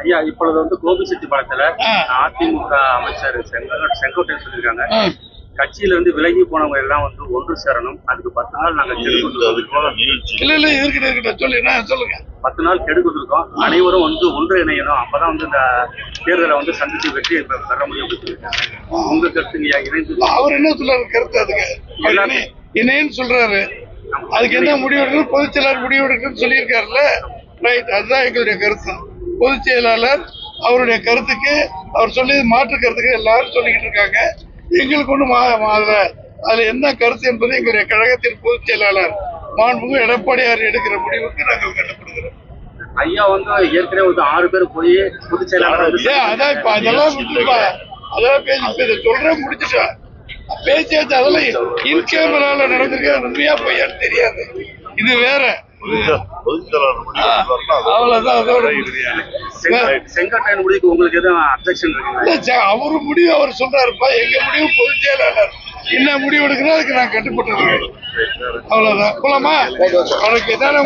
ஐயா இப்பொழுது வந்து கோபிச்செட்டிப்பாளையத்துல அதிமுக அமைச்சர் செங்கோட்டையன் சொல்லியிருக்காங்க, கட்சியில இருந்து விலகி போனவங்க எல்லாம் வந்து ஒன்று சேரணும், அதுக்கு 10 நாள் நாங்க சொல்லுங்க 10 நாள் கெடு கொடுத்துருக்கோம், அனைவரும் வந்து ஒன்று இணையணும், அப்பதான் வந்து இந்த தேர்தலை வந்து சந்திச்சு வெற்றி பெற முடியும் அப்படின்னு சொல்லியிருக்காங்க. உங்க கருத்துங்க இணைந்து அவர் என்ன சொல்றாரு கருத்து? அதுக்கு இணைன்னு சொல்றாரு, அதுக்கு என்ன முடிவு எடுக்கணும், பொதுச் செயலாளர் முடிவு எடுக்கணும்னு சொல்லியிருக்காருல்ல. ரைட், அதுதான் எங்களுடைய கருத்து. பொதுச் செயலாளர் அவருடைய கருத்துக்கு, அவர் சொல்லி மாற்று கருத்துக்கு எல்லாரும் சொல்லிக்கிட்டு இருக்காங்க. எங்களுக்கு ஒன்றும் அதுல என்ன கருத்து என்பது எங்களுடைய கழகத்தின் பொதுச் செயலாளர் மாண்புமிகு எடப்பாடியார் எடுக்கிற முடிவுக்கு நாங்கள் கட்டுப்படுகிறோம். ஐயா வந்து ஏற்கனவே வந்து 6 பேர் போய் பொதுச் செயலாளர் அதான் இப்ப அதெல்லாம் பேசி சொல்றேன் முடிச்சுட்டா பேசியாச்சு. அதெல்லாம் இன் கேமரால நடந்திருக்க உண்மையா பொய்யான்னு தெரியாது. இது வேற அவ்வளவுதான். அதோட செங்கோட்டையன் முடிவுக்கு உங்களுக்கு எதுவும் அப்ஜெக்ஷன் இருக்கு? அவரு முடிவு அவர் சொல்றாருப்பா, எங்க முடிவு பொதுச் செயலாளர் என்ன முடிவு எடுக்கிறோம் அதுக்கு நான் கட்டுப்பட்டு இருக்கேன். அவ்வளவுதான். போலாமா? உனக்கு எதாவது